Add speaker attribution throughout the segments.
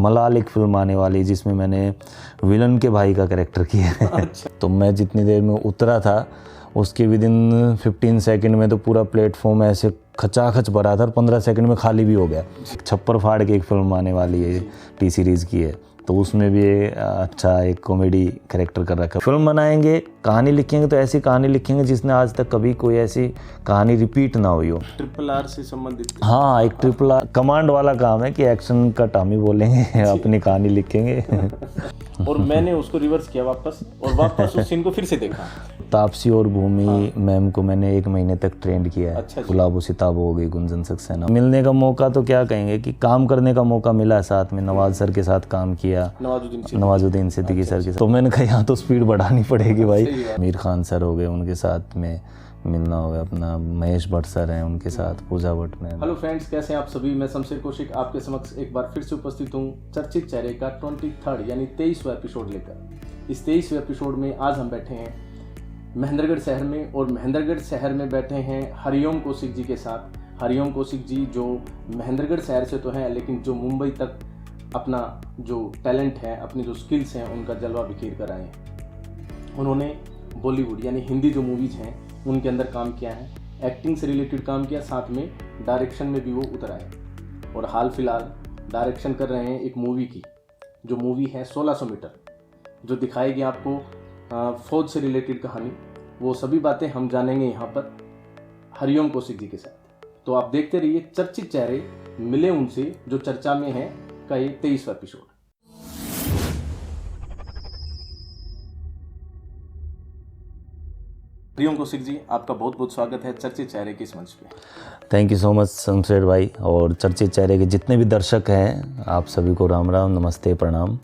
Speaker 1: मलाल एक फिल्म आने वाली है जिसमें मैंने विलन के भाई का कैरेक्टर किया है।
Speaker 2: अच्छा।
Speaker 1: तो मैं जितनी देर में उतरा था उसके विदिन 15 सेकंड में तो पूरा प्लेटफॉर्म ऐसे खचाखच भरा था और 15 सेकंड में खाली भी हो गया। छप्पर फाड़ के एक फिल्म आने वाली है, टी सीरीज़ की है, तो उसमें भी अच्छा एक कॉमेडी कैरेक्टर कर रखा है। फिल्म बनाएंगे, कहानी लिखेंगे तो ऐसी कहानी लिखेंगे जिसने आज तक कभी कोई ऐसी कहानी रिपीट ना हुई हो।
Speaker 2: RRR से संबंधित।
Speaker 1: हाँ, एक RRR कमांड वाला काम है कि एक्शन का टामी बोलेंगे, अपनी कहानी लिखेंगे।
Speaker 2: और मैंने उसको रिवर्स किया वापस उस सीन को फिर से देखा।
Speaker 1: तापसी और भूमि मैम को मैंने 1 महीने तक ट्रेंड किया है।
Speaker 2: अच्छा।
Speaker 1: गुलाबो सिताब हो गई, गुंजन सक्सेना। मिलने का मौका तो क्या कहेंगे कि काम करने का मौका मिला है, साथ में नवाज सर के साथ काम किया, नवाजुद्दीन सिद्दीकी सर के साथ। तो मैंने कहा यहाँ तो स्पीड बढ़ानी पड़ेगी भाई। आमिर खान सर हो गए, उनके साथ में मिलना होगा। अपना महेश भट्ट सर हैं, उनके साथ पूजा भट्ट में।
Speaker 2: हेलो फ्रेंड्स, कैसे हैं आप सभी। मैं शमशेर कौशिक आपके समक्ष एक बार फिर से उपस्थित हूँ चर्चित चेहरे का 23rd यानी 23वां एपिसोड लेकर। इस 23वें एपिसोड में आज हम बैठे हैं महेंद्रगढ़ शहर में, और महेंद्रगढ़ शहर में बैठे हैं हरिओम कौशिक जी के साथ। हरिओम कौशिक जी जो महेंद्रगढ़ शहर से तो हैं, लेकिन जो मुंबई तक अपना जो टैलेंट है, अपनी जो स्किल्स हैं, उनका जलवा बिखेर कर आए हैं। उन्होंने बॉलीवुड यानी हिंदी जो मूवीज़ हैं उनके अंदर काम किया है, एक्टिंग से रिलेटेड काम किया, साथ में डायरेक्शन में भी वो उतर आए। और हाल फिलहाल डायरेक्शन कर रहे हैं एक मूवी की, जो मूवी है 1600 मीटर, जो दिखाएगी आपको फौज से रिलेटेड कहानी। वो सभी बातें हम जानेंगे यहाँ पर हरिओम कौशिक जी के साथ। तो आप देखते रहिए चर्चित चेहरे, मिले उनसे जो चर्चा में है का ये 23वां एपिसोड। हरिओम कौशिक जी, आपका बहुत बहुत स्वागत है चर्चित चेहरे के इस मंच पे।
Speaker 1: Thank you so much Shamsher भाई, और चर्चित चेहरे के जितने भी दर्शक हैं आप सभी को राम राम, नमस्ते, प्रणाम।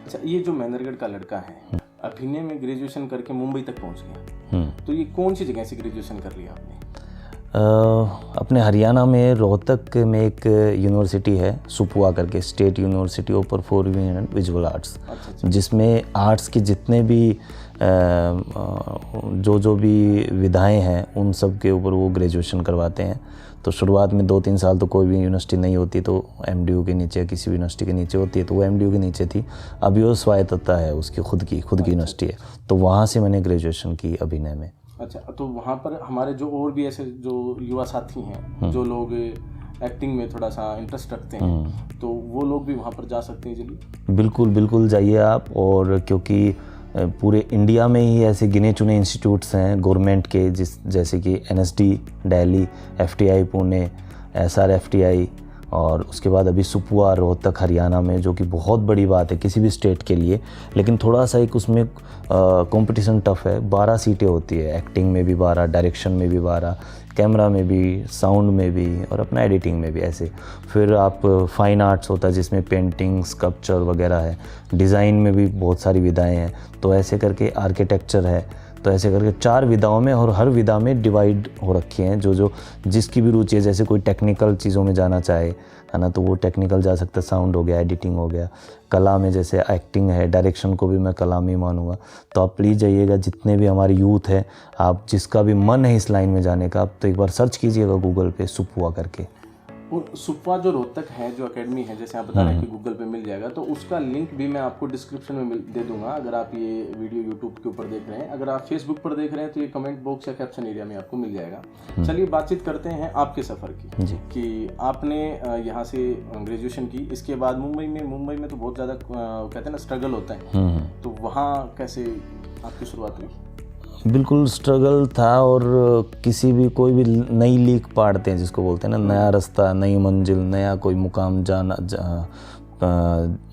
Speaker 2: अच्छा, ये जो महेंद्रगढ़ का लड़का है, अभिनय में ग्रेजुएशन करके मुंबई तक पहुंच गया, तो ये कौन सी जगह से ग्रेजुएशन कर लिया आपने?
Speaker 1: अपने हरियाणा में रोहतक में एक यूनिवर्सिटी है सुपुआ करके, state university of performing and visual arts, जिसमें आर्ट्स के जितने भी जो भी विधाएं हैं उन सब के ऊपर वो ग्रेजुएशन करवाते हैं। तो शुरुआत में 2-3 साल तो कोई भी यूनिवर्सिटी नहीं होती, तो MDU के नीचे, किसी भी यूनिवर्सिटी के नीचे होती है, तो वो MDU के नीचे थी। अभी वो स्वायत्तता है, उसकी खुद की यूनिवर्सिटी है। तो वहाँ से मैंने ग्रेजुएशन की अभिनय में।
Speaker 2: अच्छा, तो वहाँ पर हमारे जो और भी ऐसे जो युवा साथी हैं, जो लोग एक्टिंग में थोड़ा सा इंटरेस्ट रखते हैं, तो वो लोग भी वहाँ पर जा सकते हैं? चलिए
Speaker 1: बिल्कुल जाइए आप। और क्योंकि पूरे इंडिया में ही ऐसे गिने चुने इंस्टीट्यूट्स हैं गवर्नमेंट के, जैसे कि NSD Delhi, FTI Pune, SRFTI, और उसके बाद अभी सुपुआ रोहतक हरियाणा में, जो कि बहुत बड़ी बात है किसी भी स्टेट के लिए। लेकिन थोड़ा सा एक उसमें कंपटीशन टफ है। 12 सीटें होती है, एक्टिंग में भी 12, डायरेक्शन में भी 12, कैमरा में भी, साउंड में भी, और अपना एडिटिंग में भी ऐसे। फिर आप फाइन आर्ट्स होता है जिसमें पेंटिंग, स्कल्पचर वगैरह है, डिज़ाइन में भी बहुत सारी विधाएं हैं, तो ऐसे करके आर्किटेक्चर है, तो ऐसे करके 4 विधाओं में, और हर विधा में डिवाइड हो रखी हैं जो जिसकी भी रुचि है। जैसे कोई टेक्निकल चीज़ों में जाना चाहे, है ना, तो वो टेक्निकल जा सकता है, साउंड हो गया, एडिटिंग हो गया। कला में जैसे एक्टिंग है, डायरेक्शन को भी मैं कला में मानूंगा। तो आप प्लीज़ जाइएगा, जितने भी हमारे यूथ है, आप जिसका भी मन है इस लाइन में जाने का, आप तो एक बार सर्च कीजिएगा गूगल पे सुपुआ करके।
Speaker 2: और सुपुआ जो रोहतक है, जो एकेडमी है, जैसे आप बता रहे हैं कि गूगल पे मिल जाएगा, तो उसका लिंक भी मैं आपको डिस्क्रिप्शन में दे दूंगा। अगर आप ये वीडियो यूट्यूब के ऊपर देख रहे हैं, अगर आप फेसबुक पर देख रहे हैं, तो ये कमेंट बॉक्स या कैप्शन एरिया में आपको मिल जाएगा। चलिए बातचीत करते हैं आपके सफ़र की
Speaker 1: जी।
Speaker 2: कि आपने यहाँ से ग्रेजुएशन की, इसके बाद मुंबई में तो बहुत ज़्यादा कहते हैं ना स्ट्रगल होता है, तो वहाँ कैसे आपकी शुरुआत हुई?
Speaker 1: बिल्कुल स्ट्रगल था। और किसी भी कोई भी नई लीक पाड़ते हैं जिसको बोलते हैं ना, नया रास्ता, नई मंजिल, नया कोई मुकाम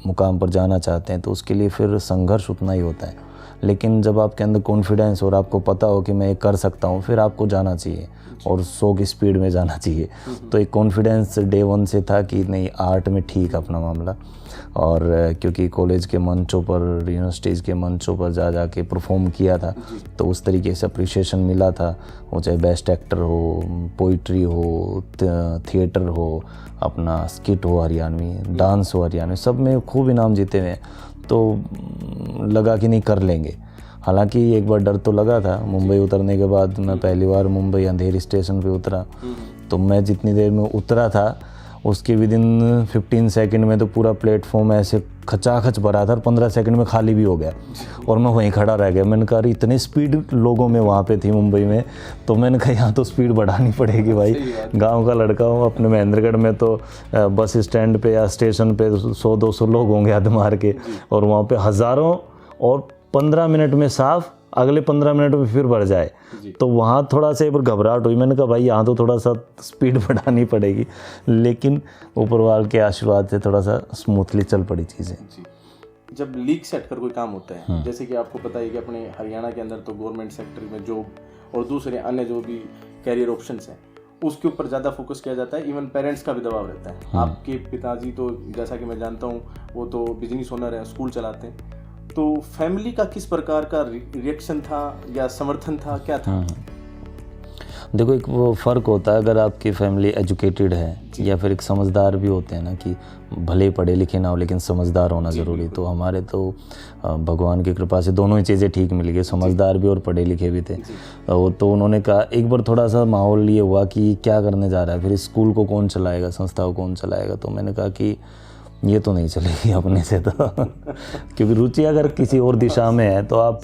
Speaker 1: मुकाम पर जाना चाहते हैं, तो उसके लिए फिर संघर्ष उतना ही होता है। लेकिन जब आपके अंदर कॉन्फिडेंस और आपको पता हो कि मैं ये कर सकता हूँ, फिर आपको जाना चाहिए और 100 की स्पीड में जाना चाहिए। तो एक कॉन्फिडेंस डे 1 से था कि नहीं, आर्ट में ठीक अपना मामला। और क्योंकि कॉलेज के मंचों पर, यूनिवर्सिटीज़ के मंचों पर जा के परफॉर्म किया था, तो उस तरीके से अप्रिशिएशन मिला था। वो चाहे बेस्ट एक्टर हो, पोइट्री हो, थिएटर हो, अपना स्किट हो हरियाणवी, डांस हो हरियाणवी, सब में खूब इनाम जीते हुए। तो लगा कि नहीं, कर लेंगे। हालांकि एक बार डर तो लगा था। मुंबई उतरने के बाद मैं पहली बार मुंबई अंधेरी स्टेशन पे उतरा, तो मैं जितनी देर में उतरा था उसके विदिन 15 सेकंड में तो पूरा प्लेटफॉर्म ऐसे खचाखच भरा था और 15 सेकंड में खाली भी हो गया और मैं वहीं खड़ा रह गया। मैंने कहा अरे इतनी स्पीड लोगों में वहाँ पे थी मुंबई में, तो मैंने कहा यहाँ तो स्पीड बढ़ानी पड़ेगी भाई। गांव का लड़का हूँ, अपने महेंद्रगढ़ में तो बस स्टैंड पे या स्टेशन पे 100-200 लोग होंगे हद मार के, और वहाँ पे हज़ारों, और 15 मिनट में साफ, अगले 15 मिनट में फिर बढ़ जाए। तो वहाँ थोड़ा सा एक बार घबराहट हुई। मैंने कहा भाई यहाँ तो थोड़ा सा स्पीड बढ़ानी पड़ेगी, लेकिन ऊपर वाले के आशीर्वाद से थोड़ा सा स्मूथली चल पड़ी चीज़ें।
Speaker 2: जब लीग सेट कर कोई काम होता है, जैसे कि आपको पता है कि अपने हरियाणा के अंदर तो गवर्नमेंट सेक्टर में जॉब और दूसरे अन्य जो भी कैरियर ऑप्शंस हैं उसके ऊपर ज़्यादा फोकस किया जाता है। इवन पेरेंट्स का भी दबाव रहता है। आपके पिताजी तो जैसा कि मैं जानता हूँ वो तो बिजनेस ओनर है, स्कूल चलाते हैं, तो फैमिली का किस प्रकार का रिएक्शन था या समर्थन था, क्या था?
Speaker 1: देखो एक वो फ़र्क होता है, अगर आपकी फैमिली एजुकेटेड है या फिर एक समझदार भी होते हैं ना, कि भले पढ़े लिखे ना हो लेकिन समझदार होना ज़रूरी। तो हमारे तो भगवान की कृपा से दोनों ही चीज़ें ठीक मिल गई, समझदार भी और पढ़े लिखे भी थे। तो उन्होंने कहा, एक बार थोड़ा सा माहौल ये हुआ कि क्या करने जा रहा है, फिर स्कूल को कौन चलाएगा, संस्था को कौन चलाएगा। तो मैंने कहा कि ये तो नहीं चलेगी अपने से तो क्योंकि रुचि अगर किसी और दिशा में है तो आप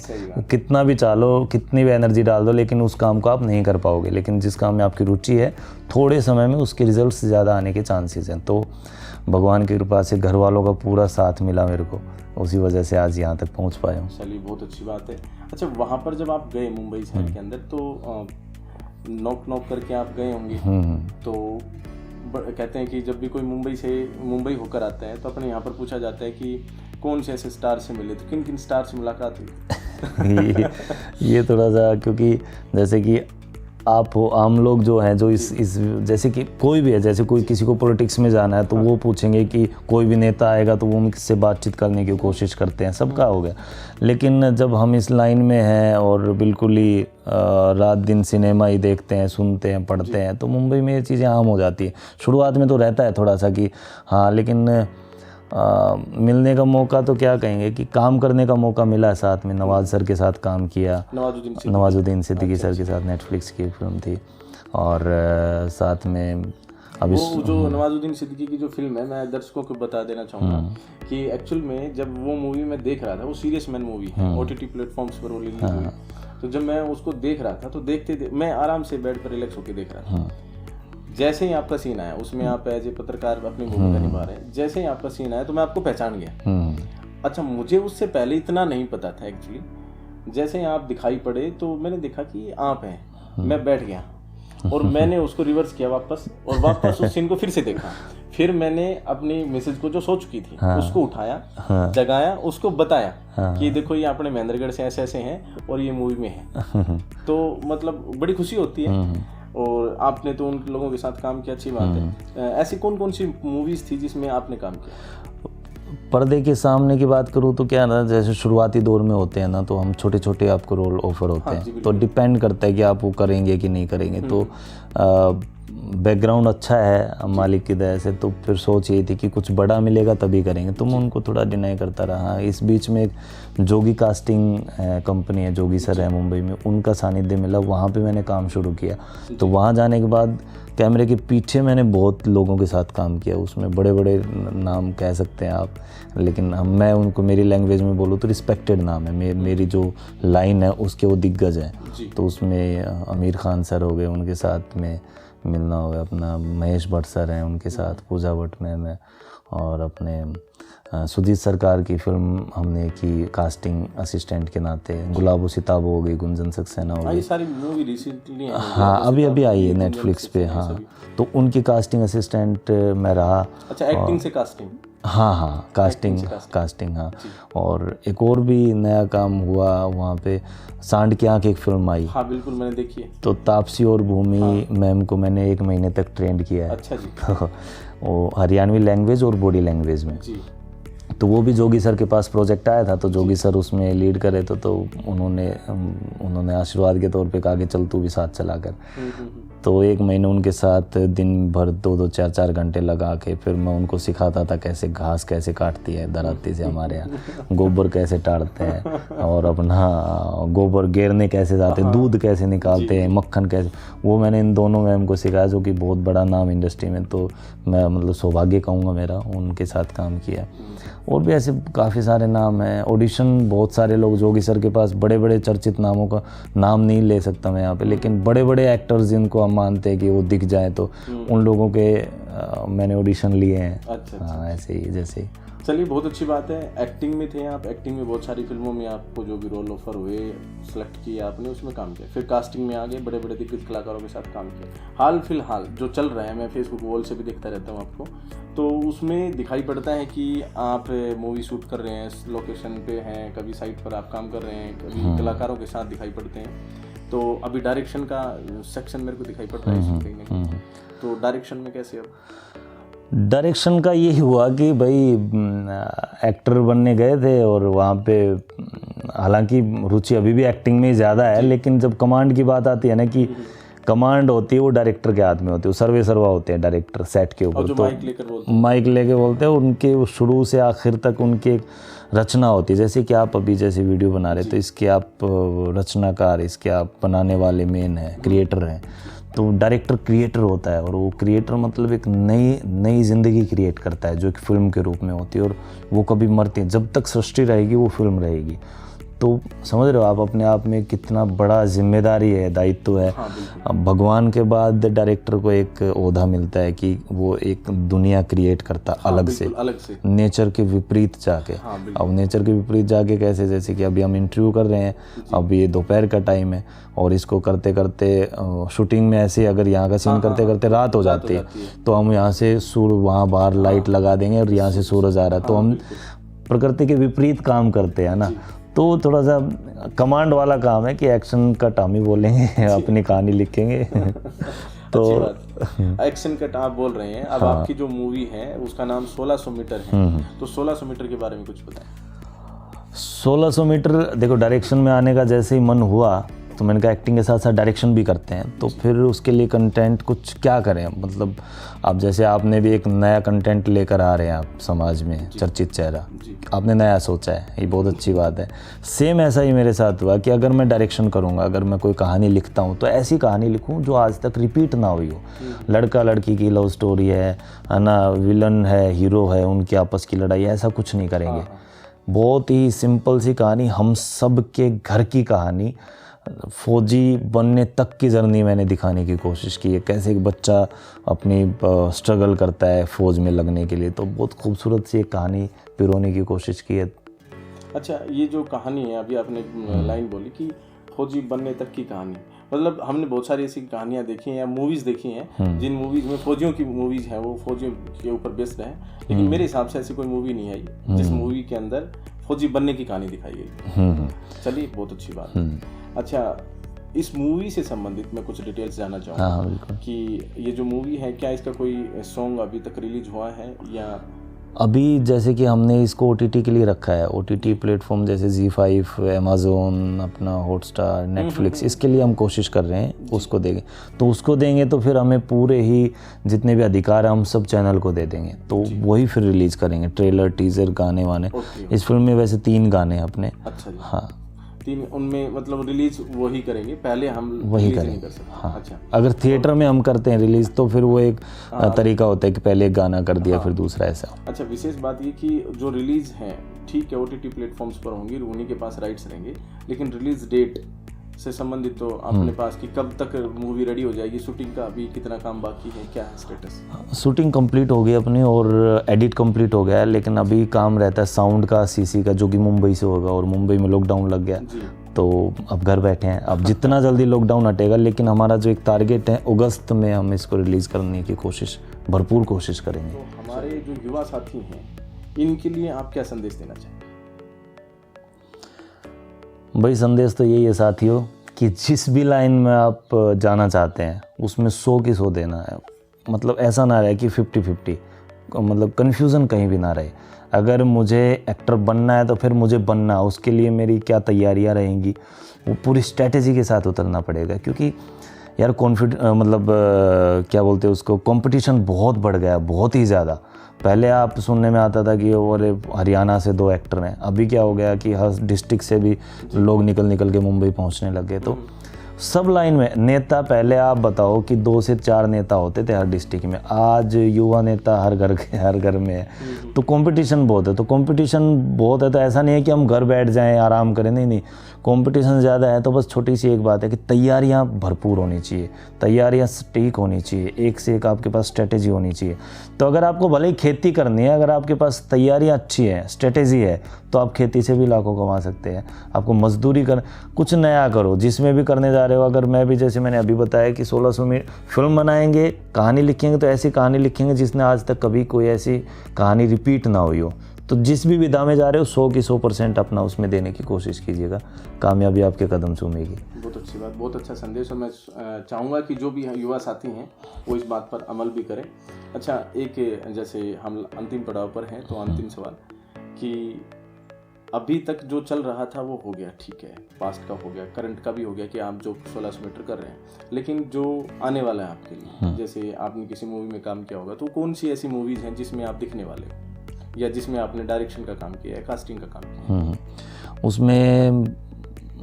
Speaker 1: कितना भी चालो, कितनी भी एनर्जी डाल दो, लेकिन उस काम को आप नहीं कर पाओगे। लेकिन जिस काम में आपकी रुचि है, थोड़े समय में उसके रिजल्ट्स ज़्यादा आने के चांसेस हैं। तो भगवान की कृपा से घर वालों का पूरा साथ मिला मेरे को, उसी वजह से आज यहाँ तक पहुँच पाया हूँ।
Speaker 2: चलिए, बहुत अच्छी बात है। अच्छा, वहाँ पर जब आप गए मुंबई शहर के अंदर, तो नॉक करके आप गए होंगे, तो कहते हैं कि जब भी कोई मुंबई होकर आता है तो अपने यहाँ पर पूछा जाता है कि कौन से ऐसे स्टार से मिले, तो किन किन स्टार से मुलाकात हुई?
Speaker 1: ये थोड़ा सा, क्योंकि जैसे कि आप हो, आम लोग जो हैं, जो इस जैसे कि कोई भी है, जैसे कोई किसी को पॉलिटिक्स में जाना है तो वो पूछेंगे कि कोई भी नेता आएगा तो वो किससे बातचीत करने की कोशिश करते हैं, सबका हो गया। लेकिन जब हम इस लाइन में हैं और बिल्कुल ही रात दिन सिनेमा ही देखते हैं, सुनते हैं, पढ़ते हैं, तो मुंबई में ये चीज़ें आम हो जाती हैं। शुरुआत में तो रहता है थोड़ा सा कि हाँ, लेकिन मिलने का मौका तो क्या कहेंगे कि काम करने का मौका मिला है। साथ में नवाज सर के साथ काम किया, नवाजुद्दीन सिद्दीकी सर के साथ, नेटफ्लिक्स की फिल्म थी। और साथ में अभी
Speaker 2: वो जो नवाजुद्दीन सिद्दीकी की जो फिल्म है, मैं दर्शकों को बता देना चाहूँगा कि एक्चुअल में जब वो मूवी मैं देख रहा था, वो सीरियस मैन मूवी है, OTT प्लेटफॉर्म्स पर वो रिलीज हुई। तो जब मैं उसको देख रहा था तो देखते मैं आराम से बेड पर रिलैक्स होकर देख रहा था। जैसे ही आपका सीन आया, उसमें आप एज ए पत्रकार अपनी भूमिका निभा रहे हैं, जैसे ही आपका सीन आया तो मैं आपको पहचान गया। अच्छा, मुझे उससे पहले इतना नहीं पता था एक्चुअली। जैसे ही आप दिखाई पड़े तो मैंने देखा कि आप हैं, मैं बैठ गया और मैंने उसको रिवर्स किया वापस, और वापस उस सीन को फिर से देखा। फिर मैंने अपनी मिसेज को जो सो चुकी थी उसको उठाया, जगाया, उसको बताया कि देखो ये अपने महेंद्रगढ़ से ऐसे ऐसे हैं और ये मूवी में है। तो मतलब बड़ी खुशी होती है। और आपने तो उन लोगों के साथ काम किया, अच्छी बात है। ऐसी कौन कौन सी मूवीज थी जिसमें आपने काम किया?
Speaker 1: पर्दे के सामने की बात करूँ तो क्या ना, जैसे शुरुआती दौर में होते हैं ना, तो हम छोटे छोटे आपको रोल ऑफर होते हैं, तो डिपेंड करता है कि आप वो करेंगे कि नहीं करेंगे। तो बैकग्राउंड अच्छा है मालिक की दया से, तो फिर सोच ये थी कि कुछ बड़ा मिलेगा तभी करेंगे। तो मैं उनको थोड़ा डिनाई करता रहा। इस बीच में एक जोगी कास्टिंग कंपनी है, जोगी सर है मुंबई में, उनका सानिध्य मिला, वहाँ पे मैंने काम शुरू किया। तो वहाँ जाने के बाद कैमरे के पीछे मैंने बहुत लोगों के साथ काम किया, उसमें बड़े बड़े नाम कह सकते हैं आप, लेकिन मैं उनको मेरी लैंग्वेज में बोलूँ तो रिस्पेक्टेड नाम है। मेरी जो लाइन है उसके वो दिग्गज हैं। तो उसमें आमिर खान सर हो गए, उनके साथ में मिलना हो गया, अपना महेश भट्ट सर हैं उनके साथ, पूजा भट्ट में मैं, और अपने सुजीत सरकार की फिल्म हमने की कास्टिंग असिस्टेंट के नाते। गुलाबो सिताबो हो गई, गुंजन सक्सेना हो गई,
Speaker 2: ये सारी मूवी रिसेंटली
Speaker 1: हाँ अभी आई है नेटफ्लिक्स पे। हाँ, तो उनकी कास्टिंग असिस्टेंट मैं रहा।
Speaker 2: अच्छा, एक्टिंग से कास्टिंग?
Speaker 1: हाँ, कास्टिंग हाँ। और एक और भी नया काम हुआ वहाँ पे, सांड की आँख एक फिल्म आई।
Speaker 2: हाँ बिल्कुल, मैंने देखी है।
Speaker 1: तो तापसी और भूमि मैम को मैंने 1 महीने तक ट्रेंड किया है।
Speaker 2: अच्छा जी।
Speaker 1: तो वो हरियाणवी लैंग्वेज और बॉडी लैंग्वेज में। तो वो भी जोगी सर के पास प्रोजेक्ट आया था, तो जोगी सर उसमें लीड करे तो उन्होंने आशीर्वाद के तौर पे कहा कि चल तू भी साथ चला कर। तो 1 महीने उनके साथ दिन भर 2-2 4-4 घंटे लगा के फिर मैं उनको सिखाता था कैसे घास कैसे काटती है दराती से हमारे यहाँ, गोबर कैसे टाड़ते हैं और अपना गोबर गेरने कैसे जाते हैं, दूध कैसे निकालते हैं, मक्खन कैसे, वो मैंने इन दोनों मैम को सिखाया जो कि बहुत बड़ा नाम इंडस्ट्री में। तो मैं मतलब सौभाग्य कहूँगा मेरा उनके साथ काम किया। और भी ऐसे काफ़ी सारे नाम हैं। ऑडिशन बहुत सारे लोग जोगी सर के पास, बड़े बड़े चर्चित नामों का नाम नहीं ले सकता मैं यहाँ पे, लेकिन बड़े बड़े एक्टर्स जिनको हम मानते हैं कि वो दिख जाए तो उन लोगों के मैंने ऑडिशन लिए हैं।
Speaker 2: अच्छा।
Speaker 1: हाँ ऐसे ही जैसे।
Speaker 2: चलिए बहुत अच्छी बात है। एक्टिंग में थे आप, एक्टिंग में बहुत सारी फिल्मों में आपको जो भी रोल ऑफर हुए सेलेक्ट किए आपने, उसमें काम किया, फिर कास्टिंग में आ गए, बड़े बड़े दिग्गज कलाकारों के साथ काम किया। हाल फिलहाल जो चल रहा है, मैं फेसबुक वॉल से भी देखता रहता हूँ आपको, तो उसमें दिखाई पड़ता है कि आप मूवी शूट कर रहे हैं, लोकेशन पे हैं, कभी साइट पर आप काम कर रहे हैं, कभी कलाकारों के साथ दिखाई पड़ते हैं। तो अभी डायरेक्शन का सेक्शन मेरे को दिखाई पड़ रहा है इसमें कहीं ना कहीं। तो डायरेक्शन में कैसे अब?
Speaker 1: डायरेक्शन का ये हुआ कि भाई एक्टर बनने गए थे और वहाँ पे हालांकि रुचि अभी भी एक्टिंग में ही ज़्यादा है, लेकिन जब कमांड की बात आती है ना कि कमांड होती है वो डायरेक्टर के हाथ में होती है, वो सर्वे सर्वा होते हैं डायरेक्टर सेट के ऊपर। तो माइक लेके बोलते हैं, उनके शुरू से आखिर तक उनकी एक रचना होती है। जैसे कि आप अभी जैसे वीडियो बना रहे तो इसके आप रचनाकार, इसके आप बनाने वाले मेन हैं, क्रिएटर हैं। तो डायरेक्टर क्रिएटर होता है और वो क्रिएटर मतलब एक नई ज़िंदगी क्रिएट करता है जो एक फ़िल्म के रूप में होती है और वो कभी मरती है। जब तक सृष्टि रहेगी वो फिल्म रहेगी। तो समझ रहे हो आप अपने आप में कितना बड़ा जिम्मेदारी है, दायित्व है। अब भगवान के बाद डायरेक्टर को एक ओहदा मिलता है कि वो एक दुनिया क्रिएट करता अलग से नेचर के विपरीत जाके। अब नेचर के विपरीत जाके कैसे, जैसे कि अभी हम इंटरव्यू कर रहे हैं, अब ये दोपहर का टाइम है और इसको करते करते शूटिंग में ऐसे अगर यहाँ का सीन करते करते रात हो जाती है तो हम यहाँ से सूर्य वहाँ बाहर लाइट लगा देंगे और यहाँ से सूरज आ रहा है, तो हम प्रकृति के विपरीत काम करते हैं ना। तो थोड़ा सा कमांड वाला काम है कि एक्शन कट हम ही बोलेंगे, अपनी कहानी लिखेंगे। तो
Speaker 2: एक्शन कट आप बोल रहे हैं। अब आपकी जो मूवी है उसका नाम 1600 मीटर है, तो 1600 मीटर के बारे में कुछ बताएं।
Speaker 1: 1600 मीटर देखो, डायरेक्शन में आने का जैसे ही मन हुआ तो मैंने कहा एक्टिंग के साथ साथ डायरेक्शन भी करते हैं, तो फिर उसके लिए कंटेंट कुछ क्या करें। मतलब आप जैसे आपने भी एक नया कंटेंट लेकर आ रहे हैं आप समाज में, चर्चित चेहरा, आपने नया सोचा है, ये बहुत अच्छी बात है। सेम ऐसा ही मेरे साथ हुआ कि अगर मैं डायरेक्शन करूँगा, अगर मैं कोई कहानी लिखता हूँ तो ऐसी कहानी लिखूँ जो आज तक रिपीट ना हुई हो। लड़का लड़की की लव स्टोरी है ना, विलन है हीरो है, उनकी आपस की लड़ाई, ऐसा कुछ नहीं करेंगे। बहुत ही सिंपल सी कहानी, हम सब के घर की कहानी, फौजी बनने तक की जर्नी मैंने दिखाने की कोशिश की है, कैसे एक बच्चा अपनी स्ट्रगल करता है फौज में लगने के लिए। तो बहुत खूबसूरत सी एक कहानी पिरोने की कोशिश की है।
Speaker 2: अच्छा, ये जो कहानी है, अभी आपने लाइन बोली कि फौजी बनने तक की कहानी, मतलब हमने बहुत सारी ऐसी कहानियाँ देखी हैं या मूवीज़ देखी हैं जिन मूवीज़ में फौजियों की मूवीज़ हैं, वो फौजियों के ऊपर बेस्ड है, लेकिन मेरे हिसाब से ऐसी कोई मूवी नहीं आई जिस मूवी के अंदर फौजी बनने की कहानी दिखाई गई। चलिए, बहुत अच्छी बात है। अच्छा, इस मूवी से संबंधित मैं कुछ डिटेल्स जानना चाहूँगा कि ये जो मूवी है, क्या इसका कोई सॉन्ग अभी तक रिलीज हुआ है या
Speaker 1: अभी? जैसे कि हमने इसको OTT के लिए रखा है, OTT प्लेटफॉर्म जैसे ZEE5, Amazon, अपना हॉटस्टार, नेटफ्लिक्स, इसके लिए हम कोशिश कर रहे हैं उसको देंगे। तो उसको देंगे तो फिर हमें पूरे ही जितने भी अधिकार हैं हम सब चैनल को दे देंगे, तो वही फिर रिलीज़ करेंगे, ट्रेलर, टीज़र, गाने वाने। इस फिल्म में वैसे 3 गाने हैं अपने।
Speaker 2: अच्छा जी।
Speaker 1: हाँ,
Speaker 2: 3 उनमें मतलब रिलीज वही करेंगे, पहले हम
Speaker 1: वही
Speaker 2: रिलीज
Speaker 1: करेंगे।
Speaker 2: नहीं कर सकते।
Speaker 1: हाँ,
Speaker 2: अच्छा,
Speaker 1: अगर थिएटर में हम करते हैं रिलीज़ तो फिर वो एक तरीका होता है कि पहले एक गाना कर दिया फिर दूसरा, ऐसा।
Speaker 2: अच्छा, विशेष बात ये कि जो रिलीज है, ठीक है, OTT प्लेटफॉर्म्स पर होंगी, उन्हीं के पास राइट्स रहेंगे, लेकिन रिलीज डेट से संबंधित तो अपने पास कि कब तक मूवी रेडी हो जाएगी, शूटिंग का अभी कितना काम बाकी है, क्या है स्टेटस?
Speaker 1: शूटिंग कंप्लीट हो गई अपनी और एडिट कंप्लीट हो गया है, लेकिन अभी काम रहता है साउंड का, CC का, जो कि मुंबई से होगा, और मुंबई में लॉकडाउन लग गया तो अब घर बैठे हैं। अब जितना जल्दी लॉकडाउन हटेगा, लेकिन हमारा जो एक टारगेट है अगस्त में हम इसको रिलीज़ करने की भरपूर कोशिश करेंगे।
Speaker 2: तो हमारे जो युवा साथी हैं, इनके लिए आप क्या संदेश देना चाहेंगे?
Speaker 1: भाई संदेश तो यही है साथियों कि जिस भी लाइन में आप जाना चाहते हैं उसमें 100 की 100 देना है। मतलब ऐसा ना रहे कि 50-50, मतलब कन्फ्यूज़न कहीं भी ना रहे। अगर मुझे एक्टर बनना है तो फिर मुझे बनना, उसके लिए मेरी क्या तैयारियां रहेंगी, वो पूरी स्ट्रेटेजी के साथ उतरना पड़ेगा। क्योंकि यार क्या बोलते हैं उसको, कंपटीशन बहुत बढ़ गया, बहुत ही ज़्यादा। पहले आप सुनने में आता था कि और हरियाणा से 2 एक्टर हैं, अभी क्या हो गया कि हर डिस्ट्रिक्ट से भी लोग निकल के मुंबई पहुंचने लग गए। तो सब लाइन में नेता, पहले आप बताओ कि 2 से 4 नेता होते थे हर डिस्ट्रिक्ट में, आज युवा नेता हर घर में है। तो कंपटीशन बहुत है, तो ऐसा नहीं है कि हम घर बैठ जाएं आराम करें, नहीं, कंपटीशन ज़्यादा है। तो बस छोटी सी एक बात है कि तैयारियां भरपूर होनी चाहिए, तैयारियां सटीक होनी चाहिए, एक से एक आपके पास स्ट्रेटेजी होनी चाहिए। तो अगर आपको भले ही खेती करनी है, अगर आपके पास तैयारियां अच्छी हैं, स्ट्रेटेजी है, तो आप खेती से भी लाखों कमा सकते हैं। आपको मजदूरी कर, कुछ नया करो जिसमें भी करने जा रहे हो। अगर मैं भी, जैसे मैंने अभी बताया कि 1600 में फिल्म बनाएंगे, कहानी लिखेंगे, तो ऐसी कहानी लिखेंगे जिसने आज तक कभी कोई ऐसी कहानी रिपीट ना हुई हो। तो जिस भी विधा में जा रहे हो 100 की 100% अपना उसमें देने की कोशिश कीजिएगा, कामयाबी आपके कदम चूमेगी।
Speaker 2: बहुत अच्छी बात, बहुत अच्छा संदेश, और मैं चाहूँगा कि जो भी युवा साथी हैं वो इस बात पर अमल भी करें। अच्छा, एक जैसे हम अंतिम पड़ाव पर हैं, तो अंतिम सवाल कि अभी तक जो चल रहा था वो हो गया, ठीक है, पास्ट का हो गया, करंट का भी हो गया कि आप जो 1600 मीटर कर रहे हैं, लेकिन जो आने वाला है आपके लिए, जैसे आपने किसी मूवी में काम किया होगा, तो कौन सी ऐसी मूवीज़ हैं जिसमें आप दिखने वाले हो, या जिसमें आपने डायरेक्शन का काम किया है, कास्टिंग का काम किया है?
Speaker 1: उसमें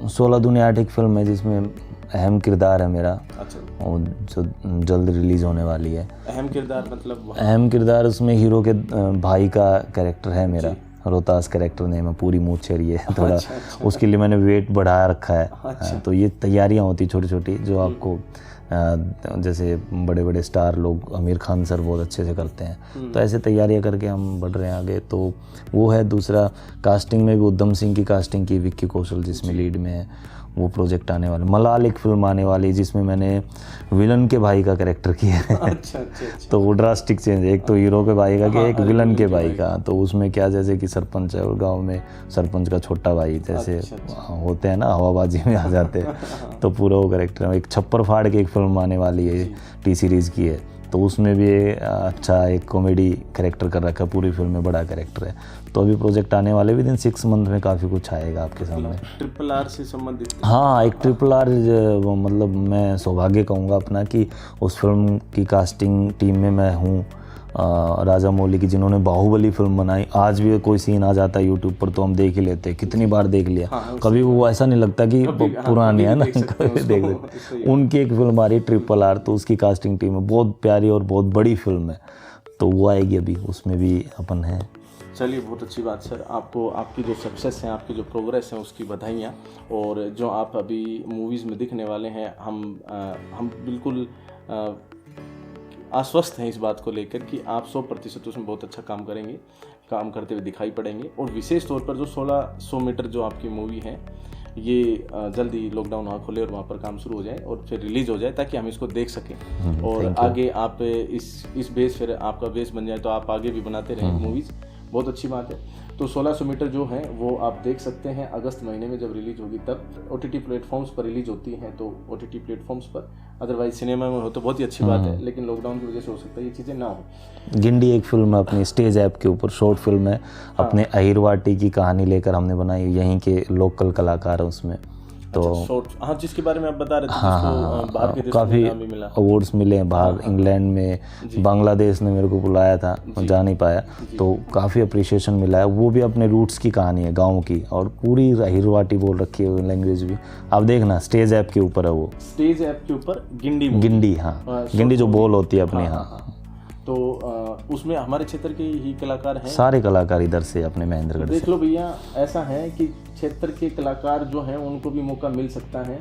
Speaker 1: 16 दुनिया 8 एक फिल्म है जिसमें अहम किरदार है मेरा।
Speaker 2: अच्छा।
Speaker 1: और जो जल्द रिलीज़ होने वाली है।
Speaker 2: अहम किरदार मतलब?
Speaker 1: अहम किरदार उसमें हीरो के भाई का कैरेक्टर है मेरा, रोहतास कैरेक्टर नेम है, पूरी मूछ चढ़ी है थोड़ा। अच्छा। उसके लिए मैंने वेट बढ़ा रखा है। अच्छा। तो ये तैयारियां होती छोटी छोटी जो आपको जैसे बड़े बड़े स्टार लोग, आमिर खान सर बहुत अच्छे से करते हैं, तो ऐसे तैयारियां करके हम बढ़ रहे हैं आगे। तो वो है। दूसरा, कास्टिंग में भी उधम सिंह की कास्टिंग की, विक्की कौशल जिसमें लीड में है, वो प्रोजेक्ट आने वाला। मलाल एक फिल्म आने वाली जिसमें मैंने विलन के भाई का कैरेक्टर किया है। अच्छा। तो वो ड्रास्टिक चेंज है, एक तो हीरो के भाई का कि एक विलन के भाई का। तो उसमें क्या, जैसे कि सरपंच है और गांव में सरपंच का छोटा भाई जैसे होते हैं ना, हवाबाजी में आ जाते हैं। तो पूरा वो कैरेक्टर है। एक छप्पर फाड़ के एक फिल्म आने वाली है, टी सीरीज़ की है, तो उसमें भी अच्छा एक कॉमेडी कैरेक्टर कर रखा है, पूरी फिल्म में बड़ा कैरेक्टर है। तो अभी प्रोजेक्ट आने वाले, विदिन 6 मंथ में काफ़ी कुछ आएगा आपके सामने।
Speaker 2: RRR से संबंधित?
Speaker 1: हाँ, एक RRR मतलब मैं सौभाग्य कहूँगा अपना कि उस फिल्म की कास्टिंग टीम में मैं हूँ। राजा मौली की, जिन्होंने बाहुबली फिल्म बनाई। आज भी कोई सीन आ जाता है यूट्यूब पर तो हम देख ही लेते हैं, कितनी बार देख लिया। हाँ, कभी वो ऐसा नहीं लगता कि पुरानी है ना, कभी देख लेते। उनकी एक फिल्म आ रही है RRR, तो उसकी कास्टिंग टीम है, बहुत प्यारी और बहुत बड़ी फिल्म है, तो वो आएगी अभी, उसमें भी अपन हैं।
Speaker 2: चलिए, बहुत अच्छी बात सर। आपको आपकी जो सक्सेस है, आपकी जो प्रोग्रेस है, उसकी बधाइयाँ। और जो आप अभी मूवीज़ में दिखने वाले हैं, हम बिल्कुल आश्वस्त हैं इस बात को लेकर कि आप 100% उसमें बहुत अच्छा काम करेंगे, काम करते हुए दिखाई पड़ेंगे। और विशेष तौर पर जो 1600 मीटर जो आपकी मूवी है, ये जल्दी लॉकडाउन वहाँ खोले और वहाँ पर काम शुरू हो जाए और फिर रिलीज़ हो जाए, ताकि हम इसको देख सकें। और आगे आप इस बेस, फिर आपका बेस बन जाए तो आप आगे भी बनाते रहें मूवीज़। बहुत अच्छी बात है। तो 1600 मीटर जो है वो आप देख सकते हैं अगस्त महीने में जब रिलीज होगी, तब OTT प्लेटफॉर्म्स पर रिलीज होती हैं, तो OTT प्लेटफॉर्म्स पर। अदरवाइज सिनेमा में हो तो बहुत ही अच्छी बात है, लेकिन लॉकडाउन की वजह से हो सकता है ये चीज़ें ना हो।
Speaker 1: गिंडी एक फिल्म है अपनी स्टेज ऐप के ऊपर, शॉर्ट फिल्म है। अपने अहिरवाटी की कहानी लेकर हमने बनाई, यहीं के लोकल कलाकार हैं उसमें। तो
Speaker 2: अच्छा, हाँ, जिसके बारे में आप बता रहे थे, जिसको बाहर के देशों
Speaker 1: काफ़ी
Speaker 2: में मिला,
Speaker 1: अवार्ड्स मिले हैं बाहर। इंग्लैंड में, बांग्लादेश ने मेरे को बुलाया था, जा नहीं पाया, तो काफ़ी अप्रिशिएशन मिला है। वो भी अपने रूट्स की कहानी है, गांव की, और पूरी हिरवाटी बोल रखी है, लैंग्वेज भी। आप देखना, स्टेज ऐप के ऊपर है वो।
Speaker 2: स्टेज ऐप के ऊपर
Speaker 1: गिंडी, हाँ, गिंडी जो बोल होती है अपनी। हाँ,
Speaker 2: तो उसमें हमारे क्षेत्र के ही कलाकार हैं,
Speaker 1: सारे कलाकार इधर से, अपने महेंद्रगढ़ से।
Speaker 2: देख लो भैया, ऐसा है कि क्षेत्र के कलाकार जो हैं उनको भी मौका मिल सकता है।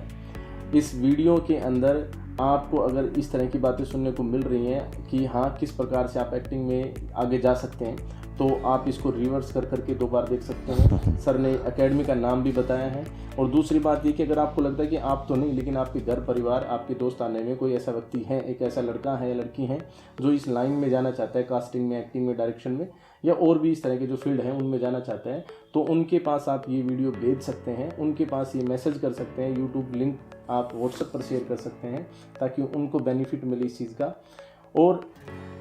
Speaker 2: इस वीडियो के अंदर आपको अगर इस तरह की बातें सुनने को मिल रही हैं कि हाँ, किस प्रकार से आप एक्टिंग में आगे जा सकते हैं, तो आप इसको रिवर्स कर करके 2 बार देख सकते हैं। सर ने एकेडमी का नाम भी बताया है। और दूसरी बात ये कि अगर आपको लगता है कि आप तो नहीं, लेकिन आपके घर परिवार, आपके दोस्त आने में कोई ऐसा व्यक्ति है, एक ऐसा लड़का है या लड़की है जो इस लाइन में जाना चाहता है, कास्टिंग में, एक्टिंग में, डायरेक्शन में, या और भी इस तरह के जो फील्ड हैं उनमें जाना चाहता है, तो उनके पास आप ये वीडियो भेज सकते हैं, उनके पास ये मैसेज कर सकते हैं, यूट्यूब लिंक आप व्हाट्सएप पर शेयर कर सकते हैं, ताकि उनको बेनिफिट मिले इस चीज़ का। और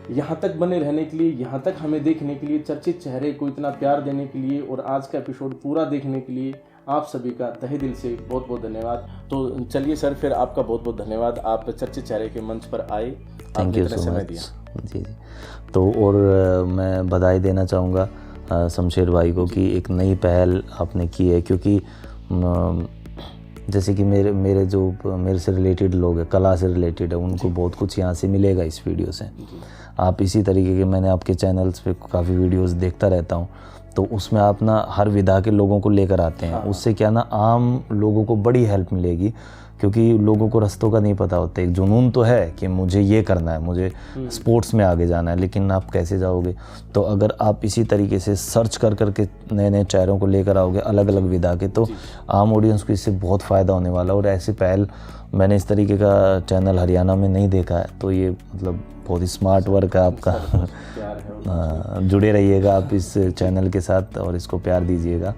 Speaker 2: यहाँ तक बने रहने के लिए, यहाँ तक हमें देखने के लिए, चर्चित चेहरे को इतना प्यार देने के लिए और आज का एपिसोड पूरा देखने के लिए आप सभी का तहे दिल से बहुत बहुत धन्यवाद। तो चलिए सर, फिर आपका बहुत बहुत धन्यवाद, आप चर्चित चेहरे के मंच पर आए,
Speaker 1: थैंक यू सो मच। जी। तो और मैं बधाई देना चाहूँगा शमशेर भाई को कि एक नई पहल आपने की है, क्योंकि जैसे कि मेरे से रिलेटेड लोग हैं, कला से रिलेटेड है, उनको बहुत कुछ यहाँ से मिलेगा इस वीडियो से। आप इसी तरीके के, मैंने आपके चैनल्स पे काफ़ी वीडियोस देखता रहता हूँ, तो उसमें आप ना हर विधा के लोगों को लेकर आते हैं। उससे क्या ना आम लोगों को बड़ी हेल्प मिलेगी, क्योंकि लोगों को रास्तों का नहीं पता होता। एक जुनून तो है कि मुझे ये करना है, मुझे स्पोर्ट्स में आगे जाना है, लेकिन आप कैसे जाओगे? तो अगर आप इसी तरीके से सर्च कर करके नए नए चेहरों को लेकर आओगे अलग अलग विधा के, तो आम ऑडियंस को इससे बहुत फ़ायदा होने वाला। और ऐसी पहल मैंने इस तरीके का चैनल हरियाणा में नहीं देखा है, तो ये मतलब बहुत ही स्मार्ट वर्क है आपका। जुड़े रहिएगा आप इस चैनल के साथ और इसको प्यार दीजिएगा।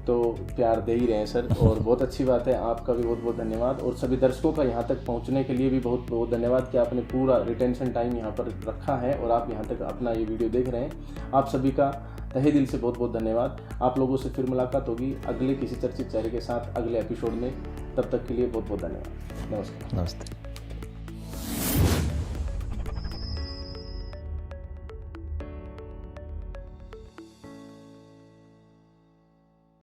Speaker 2: तो प्यार दे ही रहे हैं सर, और बहुत अच्छी बात है। आपका भी बहुत बहुत धन्यवाद, और सभी दर्शकों का यहाँ तक पहुँचने के लिए भी बहुत बहुत धन्यवाद कि आपने पूरा रिटेंशन टाइम यहाँ पर रखा है और आप यहाँ तक अपना ये वीडियो देख रहे हैं। आप सभी का तहे दिल से बहुत बहुत धन्यवाद। आप लोगों से फिर मुलाकात होगी अगले किसी चर्चित चेहरे के साथ अगले एपिसोड में। तब तक के लिए बहुत बहुत धन्यवाद। नमस्कार।
Speaker 1: नमस्ते।